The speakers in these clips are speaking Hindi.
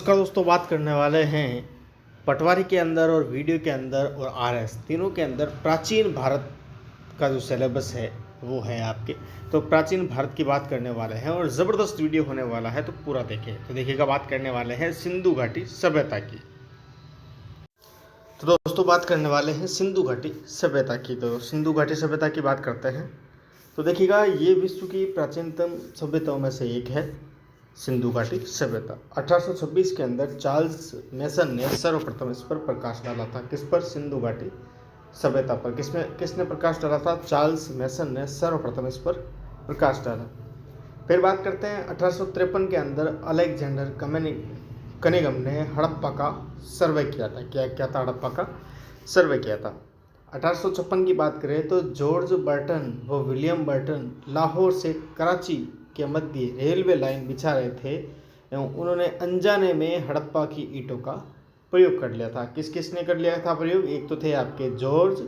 नमस्कार दोस्तों, बात करने वाले हैं पटवारी के अंदर और वीडियो के अंदर और आरएस तीनों के अंदर प्राचीन भारत का जो सिलेबस है वो है आपके। तो प्राचीन भारत की बात करने वाले हैं और ज़बरदस्त वीडियो होने वाला है, तो पूरा देखें। तो देखिएगा, बात करने वाले हैं सिंधु घाटी सभ्यता की। तो दोस्तों, बात करने वाले हैं सिंधु घाटी सभ्यता की। तो सिंधु घाटी सभ्यता की बात करते हैं तो देखिएगा, ये विश्व की प्राचीनतम सभ्यताओं में से एक है सिंधु घाटी सभ्यता। 1826 के अंदर चार्ल्स मेसन ने सर्वप्रथम इस पर प्रकाश डाला था। किस पर? सिंधु घाटी सभ्यता पर। किसने प्रकाश डाला था? चार्ल्स मेसन ने सर्वप्रथम इस पर प्रकाश डाला। फिर बात करते हैं 1853 के अंदर अलेक्जेंडर कनिंघम ने हड़प्पा का सर्वे किया था। क्या था? हड़प्पा का सर्वे किया था। 1856 की बात करें तो जॉर्ज बर्टन व विलियम बर्टन लाहौर से कराची के मध्य रेलवे लाइन बिछा रहे थे एवं उन्होंने अनजाने में हड़प्पा की ईंटों का प्रयोग कर लिया था। किसने कर लिया था प्रयोग? एक तो थे आपके जॉर्ज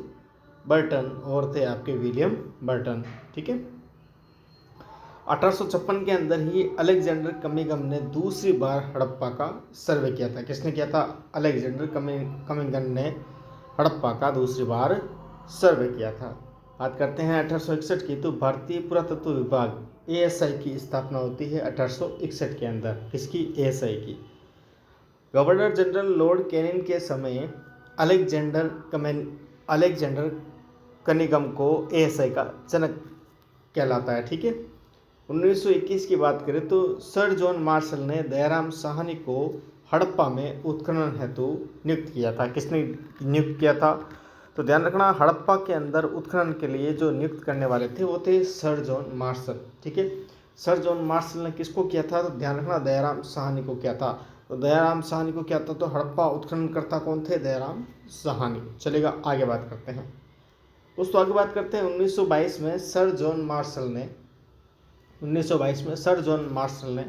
बर्टन और थे आपके विलियम बर्टन। ठीक है। 1856 के अंदर ही अलेक्जेंडर कनिंघम ने दूसरी बार हड़प्पा का सर्वे किया था। किसने किया था? अलेक्जेंडर कनिंघम ने हड़प्पा का दूसरी बार सर्वे किया था। बात करते हैं 1861 की। तो भारतीय पुरातत्व विभाग ASI की स्थापना होती है 1861 के अंदर। किसकी? ASI की। गवर्नर जनरल लॉर्ड कैनिंग के समय अलेक्जेंडर कनिंघम को ASI का जनक कहलाता है। ठीक है। 1921 की बात करें तो सर जॉन मार्शल ने दयाराम साहनी को हड़प्पा में उत्खनन हेतु नियुक्त किया था। किसने नियुक्त किया था? तो ध्यान रखना, हड़प्पा के अंदर उत्खनन के लिए जो नियुक्त करने वाले थे वो थे सर जॉन मार्शल। ठीक है। सर जॉन मार्शल ने किसको किया था? तो ध्यान रखना, दयाराम साहनी को किया था। तो दयाराम साहनी को क्या था? तो हड़प्पा उत्खनन करता कौन थे? दयाराम साहनी। चलेगा, आगे बात करते हैं दोस्तों। आगे बात करते हैं 1922 में सर जॉन मार्शल ने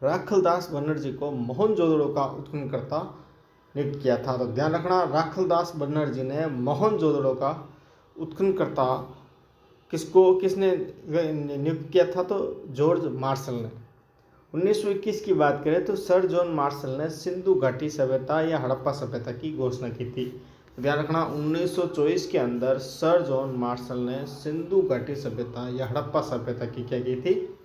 राखलदास बनर्जी को मोहनजोदड़ो का उत्खननकर्ता नियुक्त किया था। तो ध्यान रखना, राखलदास बनर्जी ने मोहनजोदड़ो का उत्खननकर्ता किसने नियुक्त किया था? तो जॉर्ज मार्शल ने। 1921 की बात करें तो सर जॉन मार्शल ने सिंधु घाटी सभ्यता या हड़प्पा सभ्यता की घोषणा की थी। ध्यान रखना, 1924 के अंदर सर जॉन मार्शल ने सिंधु घाटी सभ्यता या हड़प्पा सभ्यता की क्या की थी?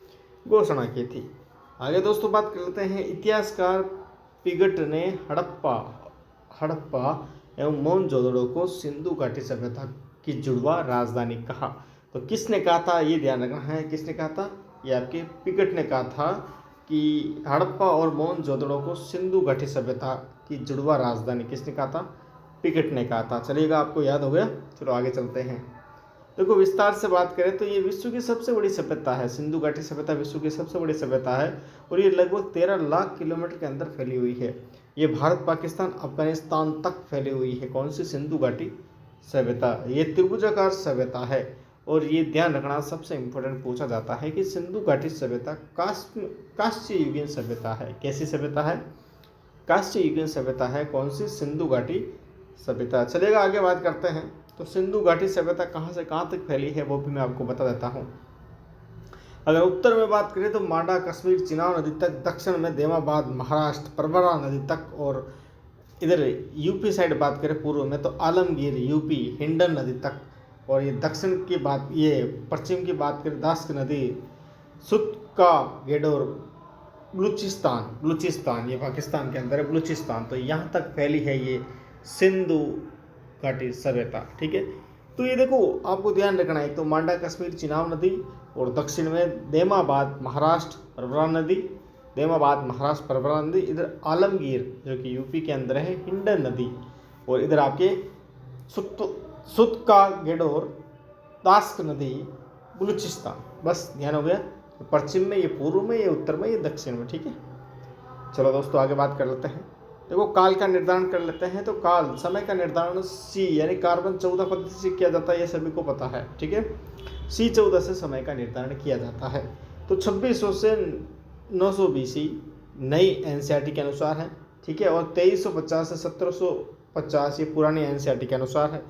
घोषणा की थी। आगे दोस्तों बात कर लेते हैं, इतिहासकार पिगट ने हड़प्पा एवं मोहनजोदड़ो को सिंधु घाटी सभ्यता की जुड़वा राजधानी कहा। तो किसने कहा था? ये ध्यान रखना है, किसने कहा था? ये आपके पिगट ने कहा था कि हड़प्पा और मोहनजोदड़ो को सिंधु घाटी सभ्यता की जुड़वा राजधानी किसने कहा था? पिगट ने कहा था। चलिएगा, आपको याद हो गया। चलो आगे चलते हैं। देखो, विस्तार से बात करें तो ये विश्व की सबसे बड़ी सभ्यता है। सिंधु घाटी सभ्यता विश्व की सबसे बड़ी सभ्यता है और ये लगभग 13 लाख किलोमीटर के अंदर फैली हुई है। ये भारत, पाकिस्तान, अफगानिस्तान तक फैली हुई है। कौन सी? सिंधु घाटी सभ्यता। ये त्रिभुजाकार सभ्यता है और ये ध्यान रखना, सबसे इम्पोर्टेंट पूछा जाता है कि सिंधु घाटी सभ्यता कांस्य युगीन सभ्यता है। कैसी सभ्यता है? कांस्य युगीन सभ्यता है। कौन सी? सिंधु घाटी सभ्यता। चलेगा, आगे बात करते हैं। तो सिंधु घाटी सभ्यता कहाँ से कहाँ तक फैली है वो भी मैं आपको बता देता हूँ। अगर उत्तर में बात करें तो मांडा कश्मीर चिनाब नदी तक, दक्षिण में देमाबाद महाराष्ट्र परबरा नदी तक, और इधर यूपी साइड बात करें पूर्व में तो आलमगीर यूपी हिंडन नदी तक, और ये दक्षिण की बात, ये पश्चिम की बात करें दास्क नदी, सुत्का गेडोर, बलूचिस्तान, ये पाकिस्तान के अंदर है बलूचिस्तान। तो यहाँ तक फैली है ये सिंधु घाटी सभ्यता। ठीक है। तो ये देखो, आपको ध्यान रखना है, तो मांडा कश्मीर चिनाब नदी और दक्षिण में देमाबाद महाराष्ट्र परबरा नदी, इधर आलमगीर जो कि यूपी के अंदर है हिंडन नदी, और इधर आपके सुत्का गेडोर दास्क नदी बलूचिस्तान। बस ध्यान हो गया। पश्चिम में ये, पूर्व में ये, उत्तर में ये, दक्षिण में। ठीक है। चलो दोस्तों, आगे बात कर लेते हैं। देखो, काल का निर्धारण कर लेते हैं। तो काल, समय का निर्धारण C यानी कार्बन 14 पद्धति से किया जाता है, ये सभी को पता है। ठीक है। C14 से समय का निर्धारण किया जाता है। तो 2600 से 900 BC नई NCERT के अनुसार है। ठीक है। और 2350 से 1750 ये पुरानी NCERT के अनुसार है।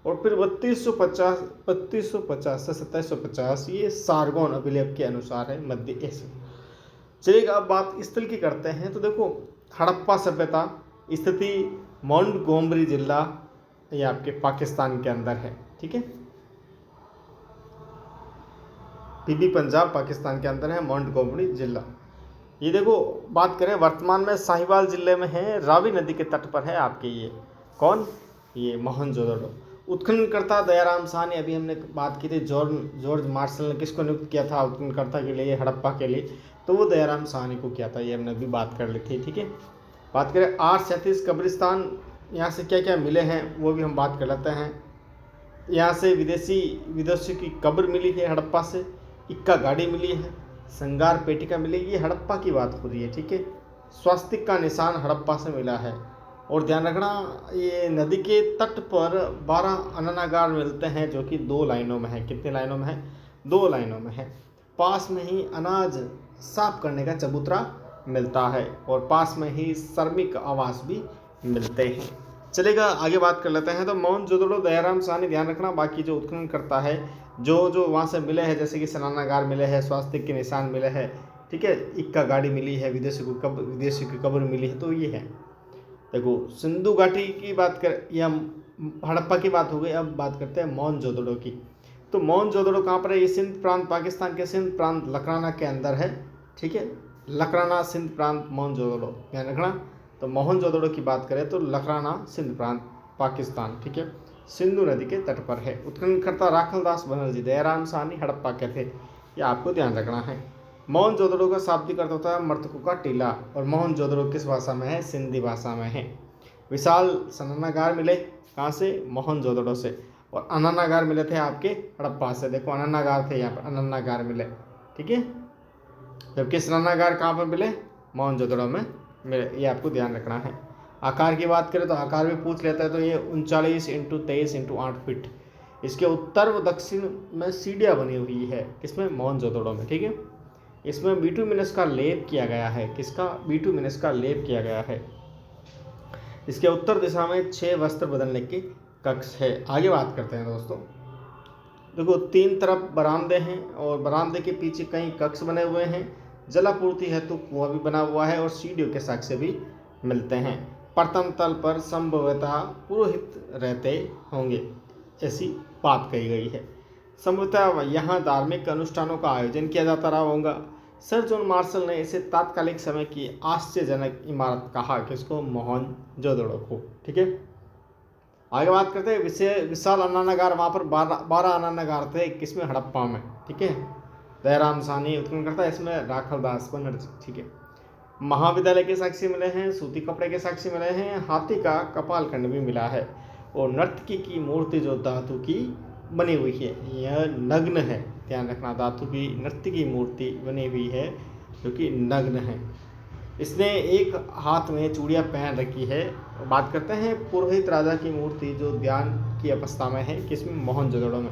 और फिर 3250 से 2750 ये सारगोन अभिलेख के अनुसार है, मध्य एशिया। चलिए, अब बात स्थल की करते हैं। तो देखो, हड़प्पा सभ्यता स्थिति मोंटगोमरी जिला, ये आपके पाकिस्तान के अंदर है। ठीक है, पीबी पंजाब पाकिस्तान के अंदर है मोंटगोमरी जिला। ये देखो बात करें वर्तमान में साहिवाल जिले में है, रावी नदी के तट पर है आपके ये कौन, ये मोहनजोदड़ो। उत्खननकर्ता दयाराम साहनी, अभी हमने बात की थी जॉर्ज मार्शल ने किसको नियुक्त किया था उत्खननकर्ता के लिए, हड़प्पा के लिए, तो वो दयाराम साहनी को किया था, ये हमने अभी बात कर ली थी। ठीक है, बात करें 837 कब्रिस्तान, यहाँ से क्या क्या मिले हैं वो भी हम बात कर लेते हैं। यहाँ से विदेशी की कब्र मिली है हड़प्पा से, इक्का गाड़ी मिली है, संगार पेटिका मिलेगी, ये हड़प्पा की बात हो रही है। ठीक है, स्वास्तिक का निशान हड़प्पा से मिला है। और ध्यान रखना ये नदी के तट पर 12 अन्नागार मिलते हैं जो कि 2 लाइनों में है। कितने लाइनों में है? 2 लाइनों में है। पास में ही अनाज साफ करने का चबूतरा मिलता है और पास में ही श्रमिक आवास भी मिलते हैं। चलेगा, आगे बात कर लेते हैं। तो मोहनजोदड़ो दयाराम साहनी, ध्यान रखना बाकी जो उत्खनन करता है जो वहाँ से मिले हैं, जैसे कि स्नानागार मिले हैं, स्वास्तिक के निशान मिले हैं, ठीक है, इक्का गाड़ी मिली है, विदेशी की कब्र मिली है, तो ये है। देखो सिंधु घाटी की बात कर या हड़प्पा की बात हो गई, अब बात करते हैं मोहनजोदड़ो की। तो मोहनजोदड़ो कहाँ पर है? ये सिंध प्रांत, पाकिस्तान के सिंध प्रांत लकराना के अंदर है। ठीक है, लकराना सिंध प्रांत मोहनजोदड़ो, ध्यान रखना। तो मोहनजोदड़ो की बात करें तो लकराना सिंध प्रांत पाकिस्तान, ठीक है, सिंधु नदी के तट पर है। उत्खननकर्ता राखलदास बनर्जी, दयाराम साहनी हड़प्पा के थे, ये आपको ध्यान रखना है। मोहनजोदड़ो का शाब्दिक अर्थ होता है मृतकों का टीला, और मोहनजोदड़ो किस भाषा में है? सिंधी भाषा में है। विशाल स्नानागार मिले कहाँ से? मोहनजोदड़ो से। और अन्नागार मिले थे आपके हड़प्पा से। देखो अन्नागार थे यहाँ पर, अन्नागार मिले, ठीक है, जबकि स्नानागार कहाँ पर मिले? मोहनजोदड़ो में मिले, ये आपको ध्यान रखना है। आकार की बात करें तो आकार भी पूछ लेता है, तो ये 39 × 23 × 8 फीट। इसके उत्तर व दक्षिण में सीढ़ियाँ बनी हुई है, किसमें? मोहनजोदड़ो में, ठीक है। इसमें बिटुमिनस का लेप किया गया है, किसका? बिटुमिनस का लेप किया गया है। इसके उत्तर दिशा में 6 वस्त्र बदलने की कक्ष है। आगे बात करते हैं दोस्तों। देखो 3 तरफ बरामदे हैं और बरामदे के पीछे कई कक्ष बने हुए हैं। जलापूर्ति हेतु कुआं भी बना हुआ है और सीढ़ियों के साक्ष्य भी मिलते हैं। प्रथम तल पर संभवतः पुरोहित रहते होंगे, ऐसी बात कही गई है। संभवतः यहाँ धार्मिक अनुष्ठानों का आयोजन किया जाता रहा होगा। सर जॉन मार्शल ने इसे तात्कालिक समय की आश्चर्यजनक इमारत कहा, किसको? मोहनजोदड़ो को, ठीक है। आगे बात करते हैं विशाल अन्नागार, वहाँ पर 12 अन्नागार थे, किसमें? हड़प्पा में, ठीक है। दयाराम साहनी उत्खननकर्ता, इसमें राखलदास बनर्जी, ठीक है। महाविद्यालय के साक्ष्य मिले हैं, सूती कपड़े के साक्ष्य मिले हैं, हाथी का कपालखंड भी मिला है और नर्तकी की मूर्ति जो धातु की बनी हुई है, यह नग्न है, ध्यान रखना, धातु की नर्तकी मूर्ति बनी हुई है जो कि नग्न है। इसने एक हाथ में चूड़ियाँ पहन रखी है। बात करते हैं पुरोहित राजा की मूर्ति जो ध्यान की अवस्था में है, किसमें? मोहनजोदड़ो में।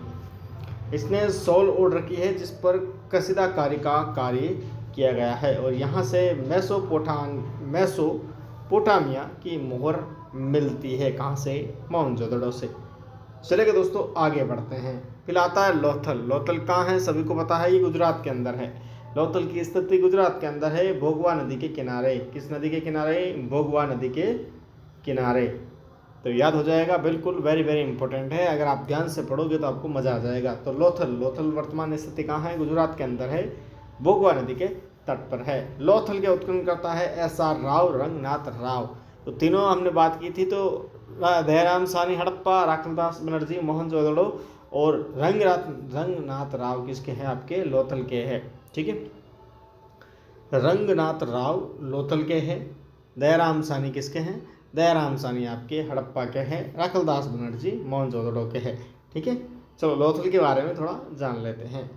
इसने शॉल ओढ़ रखी है जिस पर कसीदाकारी का कार्य किया गया है और यहाँ से मेसोपोटामिया की मोहर मिलती है, कहाँ से? मोहनजोदड़ो से। चलेगा दोस्तों, आगे बढ़ते हैं। फिर आता है लोथल। लोथल कहाँ है? सभी को पता है, ये गुजरात के अंदर है। लोथल की स्थिति गुजरात के अंदर है, भोगवा नदी के किनारे। किस नदी के किनारे? भोगवा नदी के किनारे। तो याद हो जाएगा, बिल्कुल वेरी वेरी इंपॉर्टेंट है, अगर आप ध्यान से पढ़ोगे तो आपको मज़ा आ जाएगा। तो लोथल वर्तमान स्थिति कहाँ है? गुजरात के अंदर है, भोगवा नदी के तट पर है। लोथल के उत्खनन करता है SR राव, रंगनाथ राव। तो तीनों हमने बात की थी, तो दयाराम साहनी हड़प्पा, राखलदास बनर्जी मोहनजोदड़ो और रंगनाथ राव किसके हैं? आपके लोथल के हैं, ठीक है। रंगनाथ राव लोथल के हैं। दयाराम साहनी किसके हैं? दयाराम साहनी आपके हड़प्पा के हैं। राखलदास बनर्जी मोहनजोदड़ो के हैं, ठीक है। चलो लोथल के बारे में थोड़ा जान लेते हैं।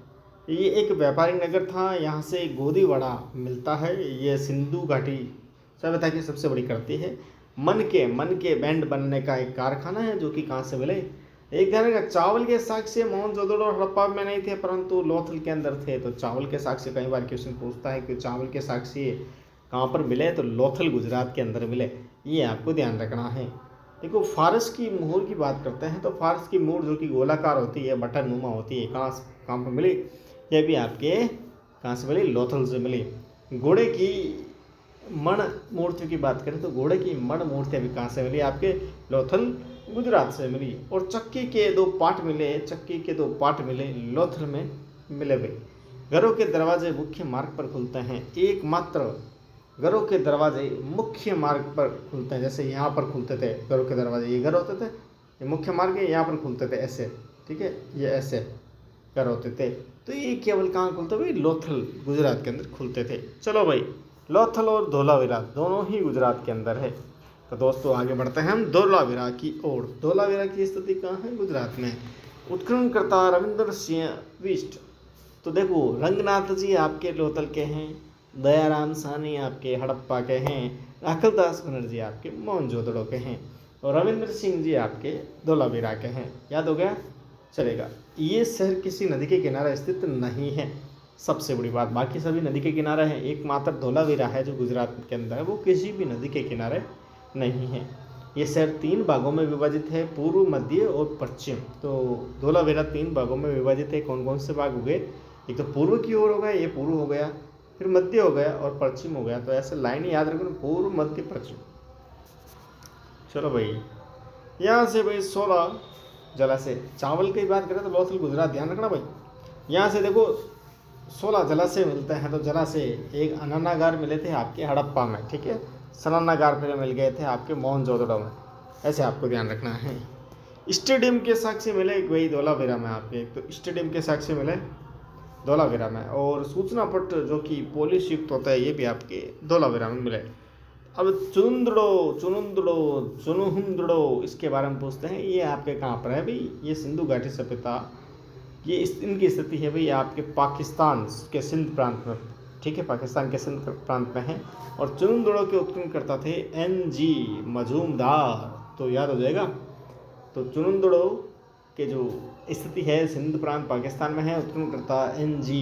ये एक व्यापारिक नगर था, यहाँ से गोदी वड़ा मिलता है। ये सिंधु घाटी सभ्यता की सबसे बड़ी करती है। मन के बैंड बनने का एक कारखाना है जो कि कहाँ से मिले? एक ध्यान रखना, चावल के साक्ष्य मोहनजोदड़ो और हड़प्पा में नहीं थे परंतु लोथल के अंदर थे। तो चावल के साक्ष्य कई बार क्वेश्चन पूछता है कि चावल के साक्ष्य कहाँ पर मिले? तो लोथल गुजरात के अंदर मिले, ये आपको ध्यान रखना है। देखो फारस की मोहर की बात करते हैं तो फारस की मोहर जो कि गोलाकार होती है, बटन नुमा होती है, कहाँ पर मिली? ये भी आपके कहाँ से मिली? लोथल से मिली। घोड़े की मण मूर्तियों की बात करें तो घोड़े की मण मूर्तियाँ भी कहाँ से मिली? आपके लोथल गुजरात से मिली। और चक्की के 2 पार्ट मिले, चक्की के 2 पार्ट मिले लोथल में मिले हुए। घरों के दरवाजे मुख्य मार्ग पर खुलते हैं, एकमात्र घरों के दरवाजे मुख्य मार्ग पर खुलते हैं। जैसे यहाँ पर खुलते थे घरों के दरवाजे, ये घर होते थे, ये मुख्य मार्ग है, यहाँ पर खुलते थे ऐसे, ठीक है, ये ऐसे घर होते थे। तो ये केवल कहाँ खुलते भाई? लोथल गुजरात के अंदर खुलते थे। चलो भाई, लोथल और धोलावीरा दोनों ही गुजरात के अंदर है। तो दोस्तों आगे बढ़ते हैं हम धोलावीरा की ओर। धोलावीरा की स्थिति कहाँ है? गुजरात में। उत्खननकर्ता रविंद्र सिंह बिष्ट। तो देखो, रंगनाथ जी आपके लोथल के हैं, दयाराम साहनी आपके हड़प्पा के हैं, राखलदास बनर्जी आपके मोहनजोदड़ो के हैं, और रविंद्र सिंह जी आपके धोलावीरा के हैं। याद हो गया? चलेगा। ये शहर किसी नदी के किनारे स्थित नहीं है, सबसे बड़ी बात। बाकी सभी नदी के किनारे हैं, एकमात्र धोलावीरा है जो गुजरात के अंदर है, वो किसी भी नदी के किनारे नहीं है। ये शहर 3 भागों में विभाजित है, पूर्व, मध्य और पश्चिम। तो धोलावीरा 3 भागों में विभाजित है। कौन कौन से भाग हो गए? एक तो पूर्व की ओर हो गया, ये पूर्व हो गया, फिर मध्य हो गया और पश्चिम हो गया। तो ऐसे लाइन याद रखो, पूर्व, मध्य, पश्चिम। चलो भाई, यहाँ से भाई 16 जलाशय। चावल की बात करें तो लोथल गुजरात, ध्यान रखना भाई। यहाँ से देखो 16 जलाशय मिलते हैं। तो जलाशय, एक अनन्नागार मिले थे आपके हड़प्पा में, ठीक है, सनन्नागार फिर मिल गए थे आपके मोहनजोदड़ो में, ऐसे आपको ध्यान रखना है। स्टेडियम के साक्ष्य मिले वही धोलावीरा में आपके, तो स्टेडियम के साक्ष्य मिले धोलावीरा में। और सूचना पत्र जो कि पुलिस युक्त होता है, ये भी आपके धोलावीरा में मिले। अब चुनुहुंदड़ो इसके बारे में पूछते हैं, ये आपके कहाँ पर है भाई? ये सिंधु घाटी सभ्यता, ये इनकी स्थिति है भाई आपके पाकिस्तान के सिंध प्रांत में, ठीक है, पाकिस्तान के सिंध प्रांत में है। और चुनुंदड़ो के उत्खननकर्ता थे NG मजूमदार, तो याद हो जाएगा। तो चुनुंदड़ो के जो स्थिति है सिंध प्रांत पाकिस्तान में है, उत्खननकर्ता NG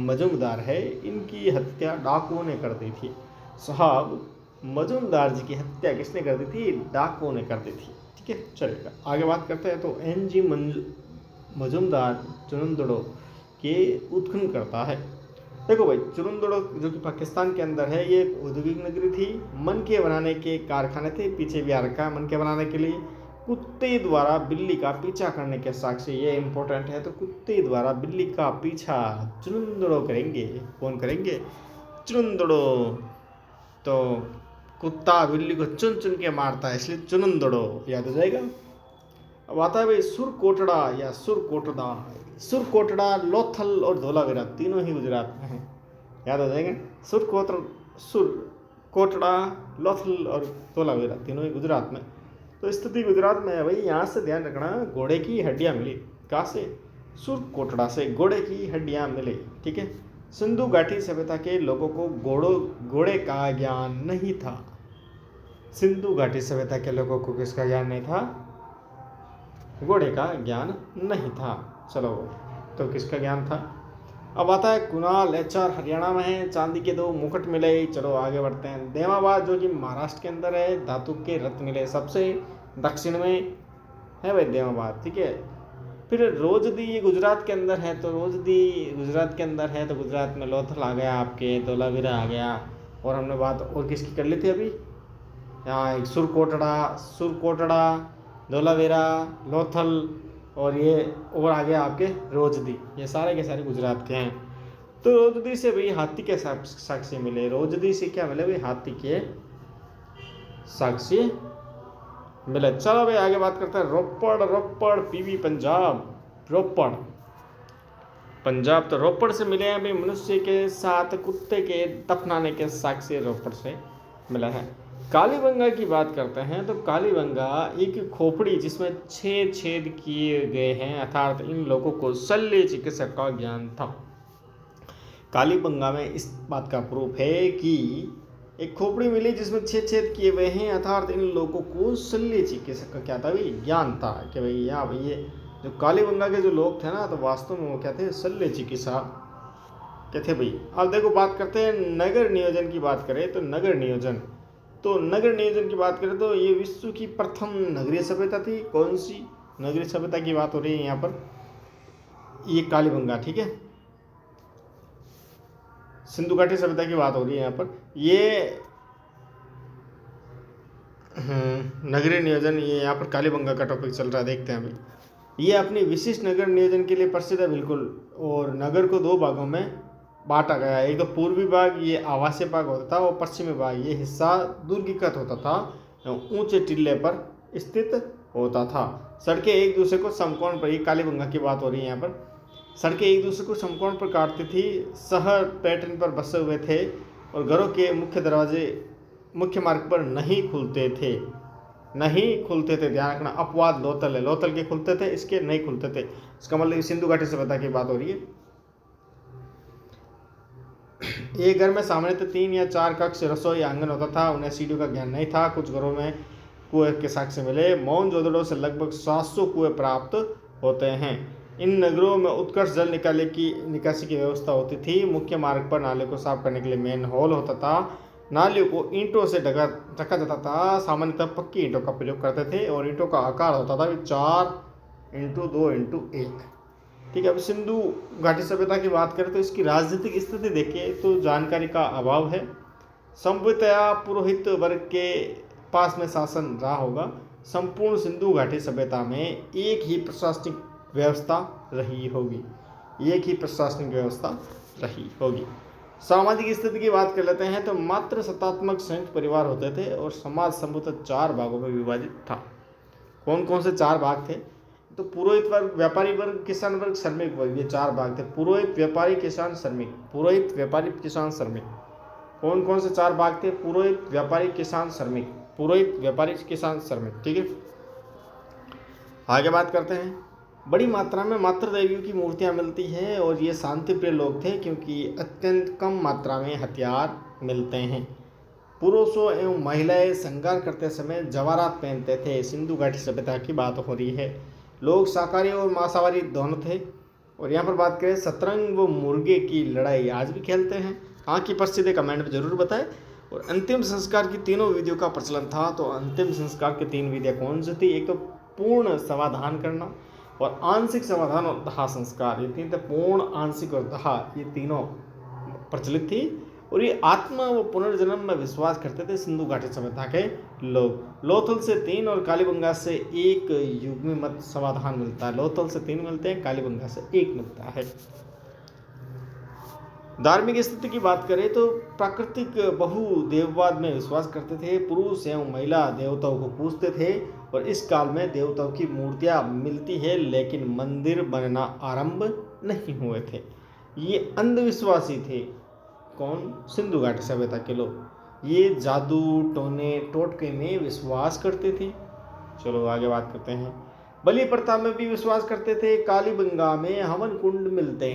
मजूमदार है। इनकी हत्या डाकुओं ने कर दी थी। साहब, मजूमदार जी की हत्या किसने कर दी थी? डाकुओं ने कर दी थी, ठीक है, चलेगा। आगे बात करते हैं। तो NG मजूमदार चुनुंदड़ो के उत्खनन करता है। देखो भाई, चुनुंदड़ो जो कि पाकिस्तान के अंदर है, ये एक औद्योगिक नगरी थी। मनके बनाने के कारखाने थे, पीछे भी आ रखा है मनके बनाने के लिए। कुत्ते द्वारा बिल्ली का पीछा करने के साक्ष्य, ये इंपॉर्टेंट है। तो कुत्ते द्वारा बिल्ली का पीछा चुनुंदड़ो करेंगे। कौन करेंगे? चुनुंदड़ो। तो कुत्ता बिल्ली को चुन चुन के मारता है, इसलिए चुनुंदड़ो, याद हो जाएगा। अब आता है भाई सुरकोटड़ा या सुरकोटड़ा। सुरकोटड़ा, लोथल और धोलावीरा तीनों ही गुजरात में है, याद हो जाएगा। सुरकोटड़ा, लोथल और धोलावीरा तीनों ही गुजरात में। तो स्थिति गुजरात में है भाई। यहाँ से ध्यान रखना, घोड़े की हड्डियाँ मिली। कहाँ से? सुरकोटड़ा से घोड़े की हड्डियाँ मिली, ठीक है। सिंधु घाटी सभ्यता के लोगों को घोड़े का ज्ञान नहीं था। सिंधु घाटी सभ्यता के लोगों को किसका ज्ञान नहीं था? घोड़े का ज्ञान नहीं था। चलो, तो किसका ज्ञान था? अब आता है कुणाल HR, हरियाणा में है, चांदी के 2 मुकुट मिले। चलो आगे बढ़ते हैं। देवाबाद जो कि महाराष्ट्र के अंदर है, धातु के रत्न मिले, सबसे दक्षिण में है भाई देवाबाद, ठीक है। फिर रोजदी, ये गुजरात के अंदर है, तो रोजदी गुजरात के अंदर है, तो गुजरात में लोथल आ गया आपके, धोलावीरा आ गया। और हमने बात और किसकी कर ली थी अभी? यहाँ एक सुरकोटड़ा, धोलावीरा, लोथल, और ये और आ गया आपके रोजदी। ये सारे के सारे गुजरात के हैं। तो रोजदी से भाई हाथी के साक्ष्य मिले। रोजदी से क्या मिले भाई? हाथी के साक्ष्य मिले। चलो भाई आगे बात करते हैं। रोपड़ PV पंजाब। रोपड़ पंजाब, तो रोपड़ से मिले हैं भाई मनुष्य के साथ कुत्ते के दफनाने के साक्ष्य रोपड़ से मिला है। कालीबंगा की बात करते हैं। तो कालीबंगा एक खोपड़ी जिसमें 6 छेद किए गए हैं, अर्थात इन लोगों को शल्य चिकित्सा का ज्ञान था। कालीबंगा में इस बात का प्रूफ है कि एक खोपड़ी मिली जिसमें 6 छेद किए हुए हैं, अर्थात इन लोगों को शल्य चिकित्सा का क्या था भाई? ज्ञान था। कि भाई यहाँ भाई ये जो कालीबंगा के जो लोग थे ना, तो वास्तव में वो क्या थे? शल्य चिकित्सा के थे भाई। अब देखो बात करते हैं नगर नियोजन की बात करें। तो नगर नियोजन की बात करें तो ये विश्व की प्रथम नगरीय सभ्यता थी। कौन सी नगरीय सभ्यता की बात हो रही है यहाँ पर? ये कालीबंगा, ठीक है, सिंधु घाटी सभ्यता की बात हो रही है यहाँ पर। ये नगरीय नियोजन, ये यहाँ पर कालीबंगा का टॉपिक चल रहा है, देखते हैं अभी। ये अपनी विशिष्ट नगर नियोजन के लिए प्रसिद्ध है बिल्कुल। और नगर को दो भागों में बांटा गया है। एक तो पूर्वी भाग ये आवासीय भाग होता था, और पश्चिमी भाग ये हिस्सा दुर्गीकृत होता था एवं ऊंचे टीले पर स्थित होता था। सड़कें एक दूसरे को समकोण पर, ये कालीबंगा की बात हो रही है यहाँ पर, सड़कें एक दूसरे को समकोण पर काटती थी, शहर पैटर्न पर बसे हुए थे और घरों के मुख्य दरवाजे मुख्य मार्ग पर नहीं खुलते थे। ध्यान रखना, अपवाद लोथल है, लोथल के खुलते थे, इसके नहीं खुलते थे। इसका मतलब सिंधु घाटी सभ्यता की बात हो रही है। एक घर में सामान्यतः 3 या 4 कक्ष, रसोई, आंगन होता था। उन्हें सीढ़ियों का ज्ञान नहीं था। कुछ घरों में कुएं के साक्ष्य मिले। मोहनजोदड़ो से लगभग 700 कुएं प्राप्त होते हैं। इन नगरों में उत्कर्ष जल निकासी की व्यवस्था होती थी। मुख्य मार्ग पर नाले को साफ करने के लिए मैन होल होता था। नालियों को ईंटों से ढका जाता था। सामान्यतः पक्की ईंटों का प्रयोग करते थे और ईंटों का आकार होता था 4x2x1। ठीक है। अब सिंधु घाटी सभ्यता की बात करें तो इसकी राजनीतिक स्थिति देखें तो जानकारी का अभाव है। संभवतया पुरोहित वर्ग के पास में शासन रहा होगा। संपूर्ण सिंधु घाटी सभ्यता में एक ही प्रशासनिक व्यवस्था रही होगी। सामाजिक स्थिति की बात कर लेते हैं तो मात्र सत्तात्मक संयुक्त परिवार होते थे और समाज संभवतः 4 भागों में विभाजित था। कौन कौन से 4 भाग थे? तो पुरोहित वर्ग, व्यापारी वर्ग, किसान वर्ग, श्रमिक वर्ग, ये 4 भाग थे। पुरोहित, व्यापारी, किसान, श्रमिक। कौन कौन से 4 भाग थे? पुरोहित, व्यापारी, किसान, श्रमिक। ठीक है। आगे बात करते हैं। बड़ी मात्रा में मातृदेवियों की मूर्तियां मिलती हैं और ये शांतिप्रिय लोग थे क्योंकि अत्यंत कम मात्रा में हथियार मिलते हैं। पुरुषों एवं महिलाएं श्रृंगार करते समय जवारात पहनते थे। सिंधु घाटी सभ्यता की बात हो रही है। लोग शाकाहारी और मांसाहारी दोनों थे। और यहाँ पर बात करें शतरंज व मुर्गे की लड़ाई आज भी खेलते हैं। कहाँ की प्रसिद्ध है कमेंट में जरूर बताएं। और अंतिम संस्कार की तीनों विधियों का प्रचलन था। तो अंतिम संस्कार की 3 विधियाँ कौन सी थी? एक तो पूर्ण समाधान करना और आंशिक समाधान और दाह संस्कार, ये 3 थे। पूर्ण, आंशिक और दाह, ये तीनों प्रचलित थी। और ये आत्मा व पुनर्जन्म में विश्वास करते थे सिंधु घाटी सभ्यता के लोग। लोथल से 3 और कालीबंगा से 1 युग्मी मत समाधान मिलता है। लोथल से 3 मिलते हैं, कालीबंगा से 1 मिलता है। धार्मिक स्थिति की बात करें तो प्राकृतिक बहुदेववाद में विश्वास करते थे। पुरुष एवं महिला देवताओं को पूजते थे और इस काल में देवताओं की मूर्तियां मिलती है लेकिन मंदिर बनना आरंभ नहीं हुए थे। ये अंधविश्वासी थे। कौन? सिंधु घाटी सभ्यता के लोग। ये जादू, टोने, टोटके में विश्वास करते थे। चलो आगे बात करते हैं। बलि प्रथा में भी विश्वास करते थे। कालीबंगा में हवन कुंड मिलते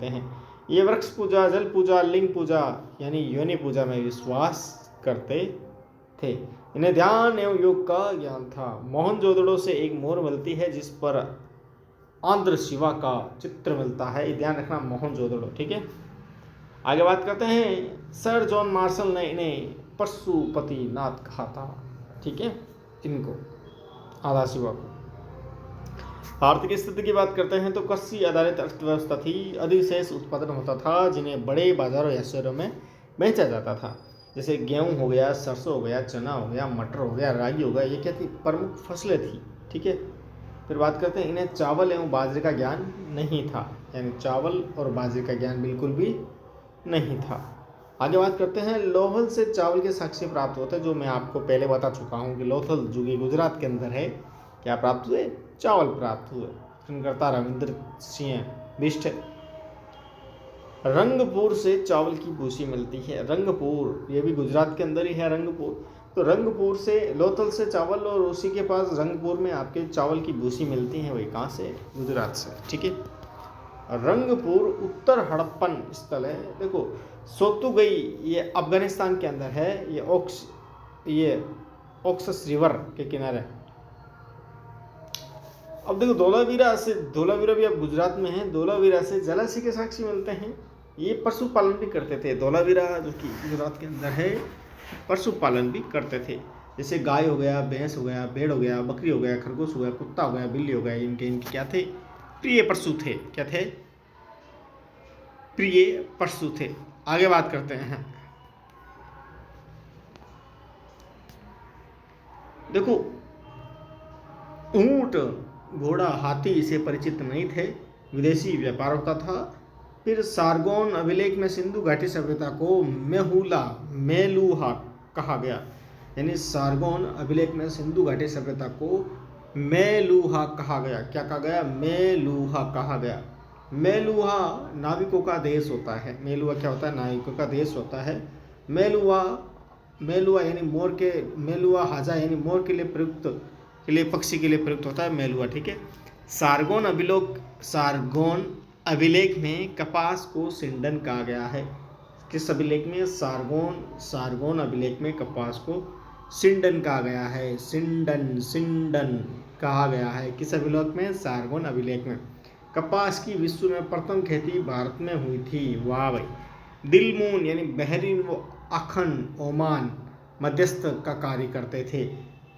हैं। ये वृक्ष पूजा, जल पूजा, लिंग पूजा यानी योनि पूजा में विश्वास करते थे। इन्हें ध्यान एवं योग का ज्ञान था। मोहनजोदड़ो से एक मोहर मिलती है जिस पर आंध्र शिवा का चित्र मिलता है। ये ध्यान रखना, मोहनजोदड़ो। ठीक है। आगे बात करते हैं। सर जॉन मार्शल ने इन्हें पशुपतिनाथ कहा था। ठीक है, इनको आधा शिवा को। आर्थिक स्थिति की बात करते हैं तो कृषि आधारित अर्थव्यवस्था थी। अधिशेष उत्पादन होता था जिन्हें बड़े बाजारों या शहरों में बेचा जाता था। जैसे गेहूं हो गया, सरसों हो गया, चना हो गया, मटर हो गया, रागी हो गया, ये क्या थी? प्रमुख फसलें थी। ठीक है। फिर बात करते हैं, इन्हें चावल एवं बाजरे का ज्ञान नहीं था, यानी चावल और बाजरे का ज्ञान बिल्कुल भी नहीं था। आगे बात करते हैं। लोथल से चावल के साक्ष्य प्राप्त होते हैं, जो मैं आपको पहले बता चुका हूँ कि लोथल जो कि गुजरात के अंदर है, क्या प्राप्त हुए? चावल प्राप्त हुए। करता रविंद्र सिंह बिष्ट। रंगपुर से चावल की भूसी मिलती है। रंगपुर, ये भी गुजरात के अंदर ही है रंगपुर। तो रंगपुर से, लोथल से चावल और उसी के पास रंगपुर में आपके चावल की भूसी मिलती है। वही कहाँ से? गुजरात से। ठीक है। रंगपुर उत्तर हड़प्पन स्थल है। देखो, सोतुगई ये अफगानिस्तान के अंदर है। ये ओक्सस रिवर के किनारे। अब देखो, धोलावीरा भी अब गुजरात में है। धोलावीरा से जलाशय के साक्ष्य मिलते हैं। ये पशुपालन भी करते थे। धोलावीरा जो कि गुजरात के अंदर है, पशुपालन भी करते थे। जैसे गाय हो गया, भैंस हो गया, भेड़ हो गया, बकरी हो गया, खरगोश हो गया, कुत्ता हो गया, बिल्ली हो गया, इनके क्या थे? प्रिय पशु थे। क्या थे? प्रिय पशु थे। आगे बात करते हैं। देखो, ऊंट, घोड़ा, हाथी से परिचित नहीं थे, विदेशी व्यापार होता था। फिर सारगोन अभिलेख में सिंधु घाटी सभ्यता को मेहुला मेलुहा कहा गया। यानी सारगोन अभिलेख में सिंधु घाटी सभ्यता को मेलुहा कहा गया। क्या कहा गया? मेलुहा कहा गया। मेलुहा नाविकों का देश होता है। मेलुहा क्या होता है? नाविकों का देश होता है। मेलुहा, मेलुहा यानी मोर के, मेलुहा हाजा यानी मोर के लिए प्रयुक्त, के लिए पक्षी के लिए प्रयुक्त होता है मेलुहा। ठीक है। सारगोन अभिलेख में कपास को सिंडन कहा गया है। किस अभिलेख में? सारगोन अभिलेख में कपास को सिंडन कहा गया है। सिंडन कहा गया है। किस अभिलेख में? सारगोन अभिलेख में। कपास की विश्व में प्रथम खेती भारत में हुई थी। वाह भाई। दिलमून यानी बहरीन व अखन ओमान मध्यस्थ का कार्य करते थे।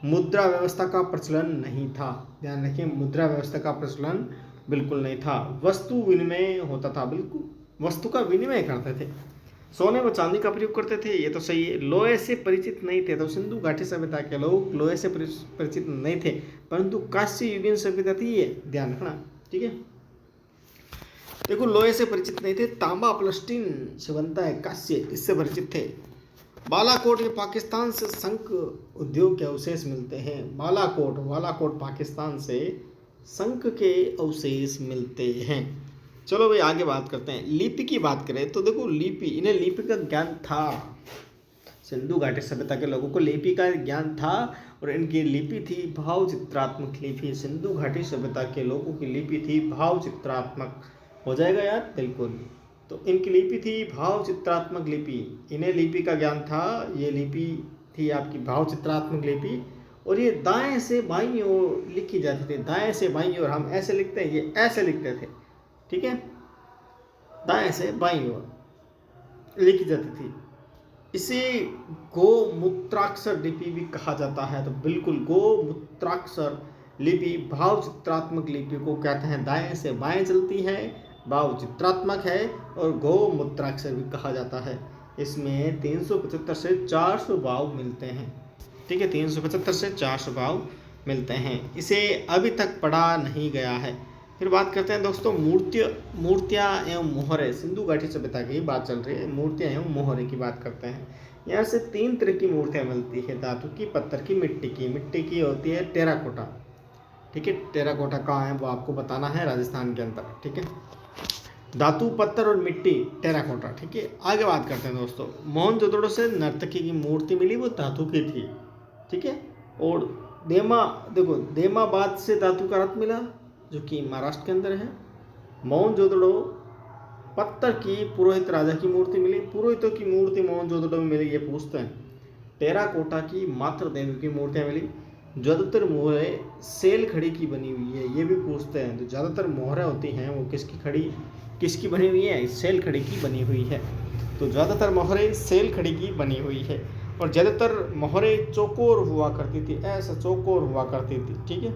मुद्रा व्यवस्था का प्रचलन नहीं था। ध्यान रखिए, मुद्रा व्यवस्था का प्रचलन बिल्कुल नहीं था। वस्तु विनिमय होता था, बिल्कुल वस्तु का विनिमय करते थे। सोने व चांदी का प्रयोग करते थे, ये तो सही है। लोहे से परिचित नहीं थे, तो सिंधु घाटी सभ्यता के लोग लोहे से परिचित नहीं थे, परंतु कांस्य युगीन सभ्यता थी, ये ध्यान रखना। ठीक है। देखो, लोहे से परिचित नहीं थे, तांबा प्लस्टीन से बनता है कांस्य, इससे परिचित थे। बालाकोट ये पाकिस्तान से शंख उद्योग के अवशेष मिलते हैं। बालाकोट पाकिस्तान से शंख के अवशेष मिलते हैं। चलो भाई आगे बात करते हैं। लिपि की बात करें तो देखो, इन्हें लिपि का ज्ञान था। सिंधु घाटी सभ्यता के लोगों को लिपि का ज्ञान था, और इनकी लिपि थी भाव चित्रात्मक लिपि। सिंधु घाटी सभ्यता के लोगों की लिपि थी भाव चित्रात्मक। हो जाएगा यार, बिल्कुल। तो इनकी लिपि थी भाव चित्रात्मक लिपि। इन्हें लिपि का ज्ञान था। ये लिपि थी आपकी भाव चित्रात्मक लिपि, और ये दाएं से बाईं ओर लिखी जाती थी। दाएं से बाईं ओर, हम ऐसे लिखते हैं, ये ऐसे लिखते थे। ठीक है, दाएं से बाईं ओर लिखी जाती थी। इसे गोमूत्राक्षर लिपि भी कहा जाता है। तो बिल्कुल, गोमूत्राक्षर लिपि भाव चित्रात्मक लिपि को कहते हैं। दाएं से बाएं चलती है, भाव चित्रात्मक है, और गोमूत्राक्षर भी कहा जाता है। इसमें 375 से 400 भाव मिलते हैं। ठीक है, 375 से 400 भाव मिलते हैं। इसे अभी तक पढ़ा नहीं गया है। फिर बात करते हैं दोस्तों मूर्तियाँ एवं मोहरे। सिंधु घाटी सभ्यता की बात चल रही है, मूर्तियाँ एवं मोहरे की बात करते हैं। यहाँ से 3 तरह की मूर्तियाँ मिलती है, धातु की, पत्थर की, मिट्टी की। मिट्टी की होती है टेराकोटा। ठीक है, टेराकोटा कहाँ है वो आपको बताना है, राजस्थान के अंदर। ठीक है, धातु, पत्थर और मिट्टी, टेराकोटा। ठीक है, आगे बात करते हैं दोस्तों। मोहनजोदड़ो से नर्तकी की मूर्ति मिली, वो धातु की थी। ठीक है, और देमाबाद से धातु का रथ मिला, जो कि महाराष्ट्र के अंदर है। मोहनजोदड़ो पत्थर की पुरोहित राजा की मूर्ति मिली। पुरोहितों की मूर्ति मोहनजोदड़ो में मिली, ये पूछते हैं। टेराकोटा की मातृ देवी की मूर्तियाँ मिली। ज़्यादातर मोहरे सेल खड़ी की बनी हुई है, ये भी पूछते हैं। तो ज़्यादातर मोहरें होती हैं वो किसकी बनी हुई है? सेल खड़ी की बनी हुई है। तो ज़्यादातर मोहरें सेल खड़ी की बनी हुई है, और ज़्यादातर मोहरें चौकोर हुआ करती थी, ऐसा चौकोर हुआ करती थी। ठीक है,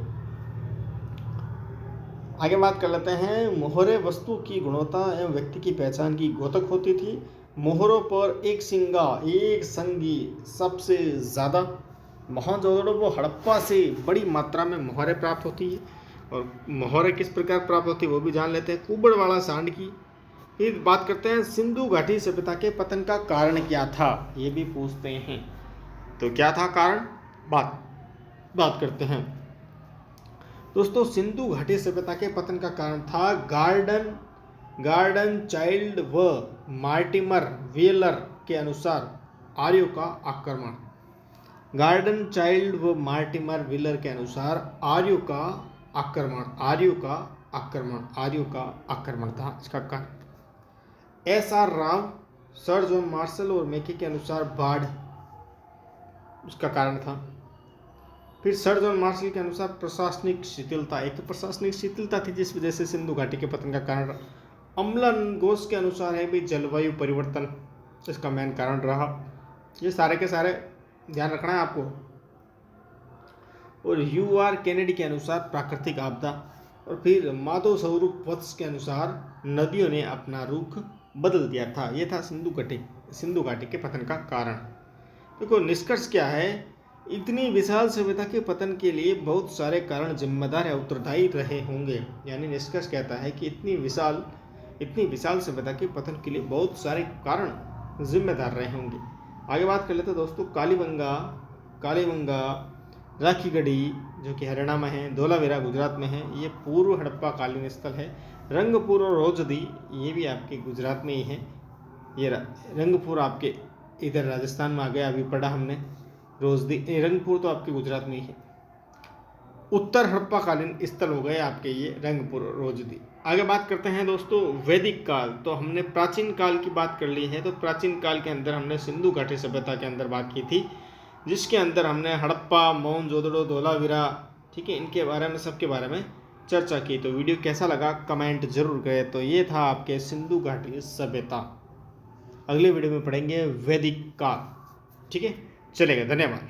आगे बात कर लेते हैं। मोहरे वस्तु की गुणवत्ता एवं व्यक्ति की पहचान की द्योतक होती थी। मोहरों पर एक संगी सबसे ज़्यादा। मोहनजोदड़ो वो हड़प्पा से बड़ी मात्रा में मोहरें प्राप्त होती है, और मोहरें किस प्रकार प्राप्त होती है वो भी जान लेते हैं। कुबड़वाड़ा सांड की। फिर बात करते हैं सिंधु घाटी सभ्यता के पतन का कारण क्या था, ये भी पूछते हैं। तो क्या था कारण, बात करते हैं दोस्तों। सिंधु घाटी सभ्यता के पतन का कारण था गार्डन चाइल्ड व मार्टिमर व्हीलर के अनुसार आर्यों का आक्रमण। गार्डन चाइल्ड व मार्टिमर व्हीलर के अनुसार आर्यों का आक्रमण था इसका कारण। SR Rao, sir John Marshall और मेकी के अनुसार बाढ़ उसका कारण था। फिर सर जॉन मार्शल के अनुसार प्रशासनिक शिथिलता। एक तो प्रशासनिक शिथिलता थी जिस वजह से सिंधु घाटी के पतन का कारण। अम्लन घोष के अनुसार है भी जलवायु परिवर्तन इसका मेन कारण रहा। ये सारे के सारे ध्यान रखना है आपको। और UR कैनेडी के अनुसार प्राकृतिक आपदा। और फिर माधव स्वरूप वत्स के अनुसार नदियों ने अपना रुख बदल दिया था। ये था सिंधु घाटी के पतन का कारण। देखो निष्कर्ष क्या है, इतनी विशाल सभ्यता के पतन के लिए बहुत सारे कारण जिम्मेदार या उत्तरदायी रहे होंगे। यानी निष्कर्ष कहता है कि इतनी विशाल सभ्यता के पतन के लिए बहुत सारे कारण जिम्मेदार रहे होंगे। आगे बात कर लेते हैं दोस्तों कालीबंगा, राखीगढ़ी जो कि हरियाणा में है, धोलावीरा गुजरात में है, ये पूर्व हड़प्पा कालीन स्थल है। रंगपुर और रोजदी ये भी आपके गुजरात में ही है। ये रंगपुर आपके इधर राजस्थान में आ गया, अभी पढ़ा हमने। रंगपुर तो आपके गुजरात में ही है। उत्तर हड़प्पाकालीन स्थल हो गए आपके ये रंगपुर और रोजदी। आगे बात करते हैं दोस्तों वैदिक काल। तो हमने प्राचीन काल की बात कर ली है। तो प्राचीन काल के अंदर हमने सिंधु घाटी सभ्यता के अंदर बात की थी, जिसके अंदर हमने हड़प्पा, मोहनजोदड़ो, धोलावीरा, ठीक है, इनके बारे में, सबके बारे में चर्चा की। तो वीडियो कैसा लगा कमेंट जरूर करें। तो ये था आपके सिंधु घाटी सभ्यता। अगले वीडियो में पढ़ेंगे वैदिक काल। ठीक है, चलेगा, धन्यवाद।